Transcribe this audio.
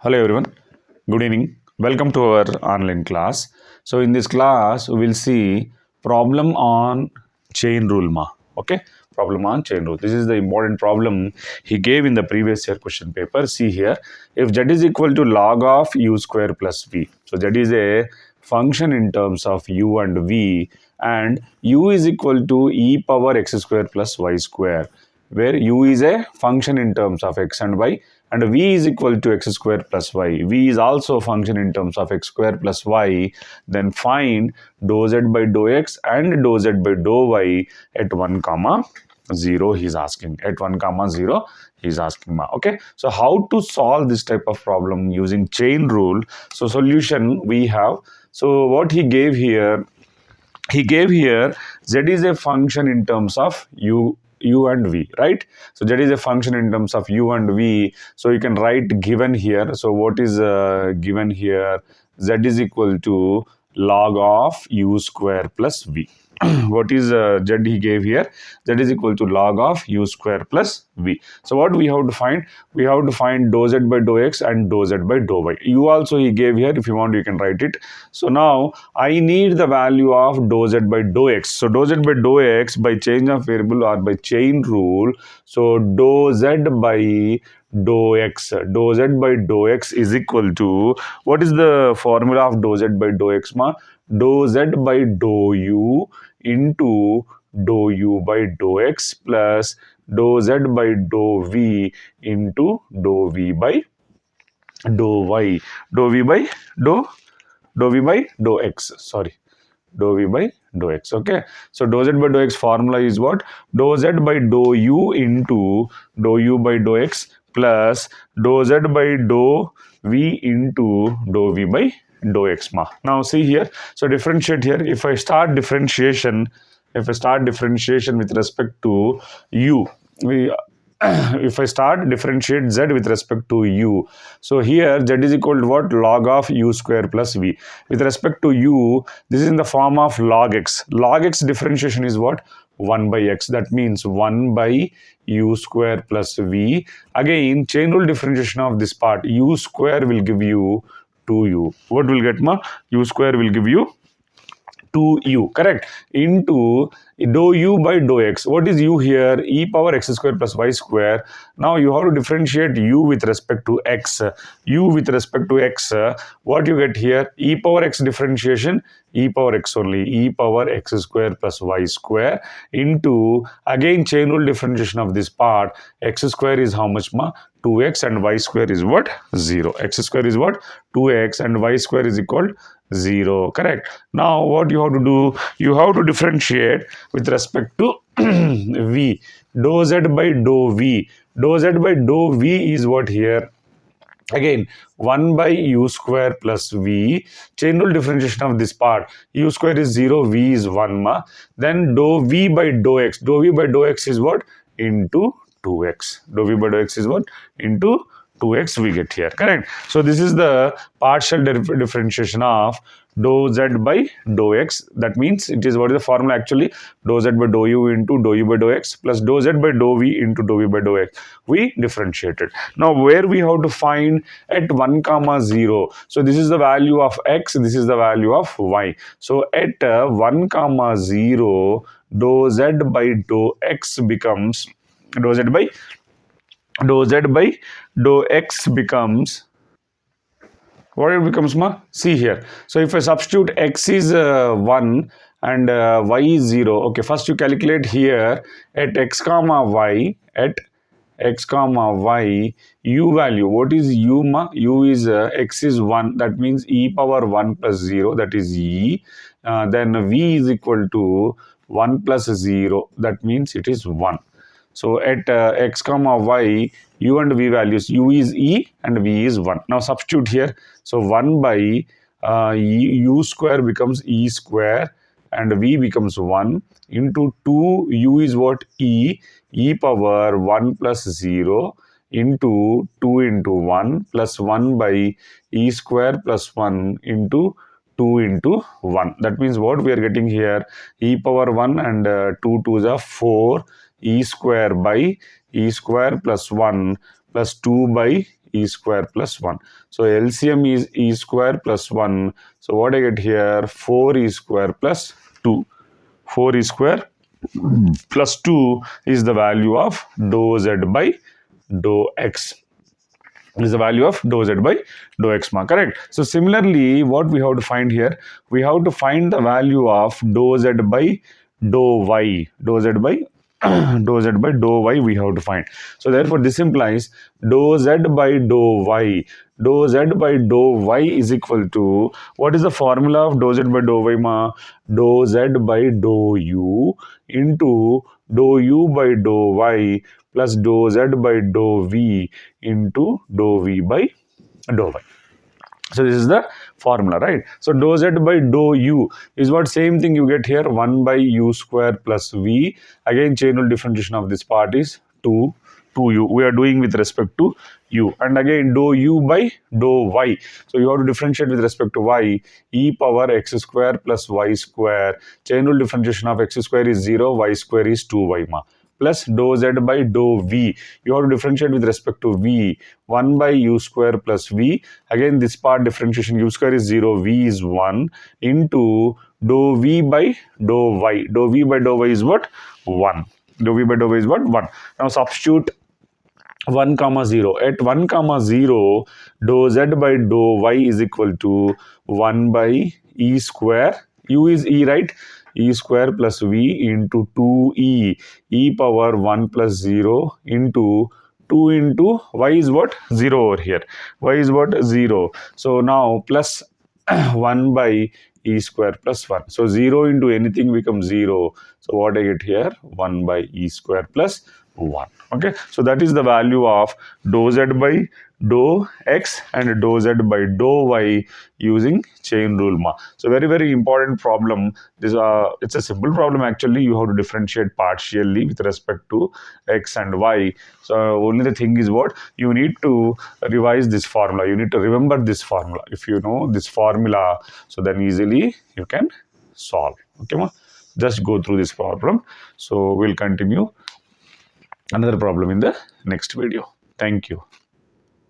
Hello everyone, good evening. Welcome to our online class. So in this class, we will see problem on chain rule ma. Okay, problem on chain rule. This is the important problem he gave in the previous year question paper. See here, if z is equal to log of u square plus v. So z is a function in terms of u and v, and u is equal to e power x square plus y square, where u is a function in terms of x and y, and v is equal to x square plus y. V is also a function in terms of x square plus y. Then find dou z by dou x and dou z by dou y at 1 comma 0 he is asking. At 1 comma 0 he is asking. Okay, so how to solve this type of problem using chain rule? So solution we have. So what he gave here, z is a function in terms of u and v, right? So z is a function in terms of u and v. So you can write given here. So what is given here? Z is equal to log of u square plus v. What is z he gave here? Z is equal to log of u square plus v. So what we have to find? We have to find dou z by dou x and dou z by dou y. U also he gave here. If you want, you can write it. So now I need the value of dou z by dou x. So dou z by dou x by change of variable or by chain rule. So dou z by dou x. Dou z by dou x is equal to, what is the formula of dou z by dou x ma? Dou z by dou u into dou u by dou x plus dou z by dou v into dou v by dou y. Dou v by dou x. Sorry. Dou v by dou x. Okay. So dou z by dou x formula is what? Dou z by dou u into dou u by dou x plus dou z by dou v into dou v by dou x ma. Now see here. So differentiate here. If I start differentiation with respect to u, if I start differentiate z with respect to u, so here z is equal to what? Log of u square plus v. With respect to u, this is in the form of log x. Log x differentiation is what? 1 by x. That means 1 by u square plus v. Again, chain rule differentiation of this part, u square will give you 2u. What will get ma? U square will give you 2u, correct, into dou u by dou x. What is u here? E power x square plus y square. Now you have to differentiate u with respect to x. U with respect to x, what you get here? E power x differentiation, e power x only, e power x square plus y square into, again chain rule differentiation of this part, x square is how much ma? 2x, and y square is what? 0. X square is what? 2x, and y square is equal 0, correct. Now what you have to do? You have to differentiate with respect to v. Dou z by dou v. Dou z by dou v is what here? Again, 1 by u square plus v. Chain rule differentiation of this part. U square is 0, v is 1 ma. Then dou v by dou x. Dou v by dou x is what? Into 2x. Dou v by dou x is what? Into 2x we get here, correct. So this is the partial differentiation of dou z by dou x. That means it is, what is the formula actually? Dou z by dou u into dou u by dou x plus dou z by dou v into dou v by dou x. We differentiated. Now where we have to find at 1 comma 0. So this is the value of x, this is the value of y. So at 1 comma 0, dou z by dou x becomes, dou z by dou x becomes, what it becomes ma? See here. So if I substitute x is 1 and y is 0. Okay, first you calculate here at x comma y, at x comma y, u value. What is u ma? U is x is 1. That means e power 1 plus 0. That is e. Then v is equal to 1 plus 0. That means it is 1. So at x comma y, u and v values, u is e and v is 1. Now substitute here. So 1 by u square becomes e square and v becomes 1 into 2, u is what? E power 1 plus 0 into 2 into 1 plus 1 by e square plus 1 into 2 into 1. That means what we are getting here? E power 1 and 2 2s are 4 e square by e square plus 1 plus 2 by e square plus 1. So LCM is e square plus 1. So what I get here? 4 e square plus 2. 4 e square plus 2 is the value of dou z by dou x. Is the value of dou z by dou x, correct? So similarly, what we have to find here? We have to find the value of dou z by dou y. Dou z by dou z by dou y we have to find. So therefore, this implies dou z by dou y. Dou z by dou y is equal to, what is the formula of dou z by dou y, ma? Dou z by dou u into dou u by dou y plus dou z by dou v into dou v by dou y. So this is the formula, right? So dou z by dou u is what? Same thing you get here, 1 by u square plus v. Again, chain rule differentiation of this part is 2u. We are doing with respect to u. And again, dou u by dou y. So you have to differentiate with respect to y. E power x square plus y square. Chain rule differentiation of x square is 0, y square is 2y, ma. Plus dou z by dou v. You have to differentiate with respect to v. 1 by u square plus v. Again, this part differentiation, u square is 0, v is 1 into dou v by dou y. Dou v by dou y is what? 1. Dou v by dou y is what? 1. Now substitute 1 comma 0. At 1 comma 0, dou z by dou y is equal to 1 by e square. U is e, right? E square plus v into 2e. E power 1 plus 0 into 2 into y is what? 0 over here. Y is what? 0. So now plus 1 by e square plus 1. So 0 into anything becomes 0. So what I get here? 1 by e square plus 1. Okay. So that is the value of dou z by dou x and dou z by dou y using chain rule, ma. So very, very important problem. This it's a simple problem actually. You have to differentiate partially with respect to x and y. So only the thing is what? You need to revise this formula. You need to remember this formula. If you know this formula, so then easily you can solve. Okay, ma? Just go through this problem. So we'll continue another problem in the next video. Thank you.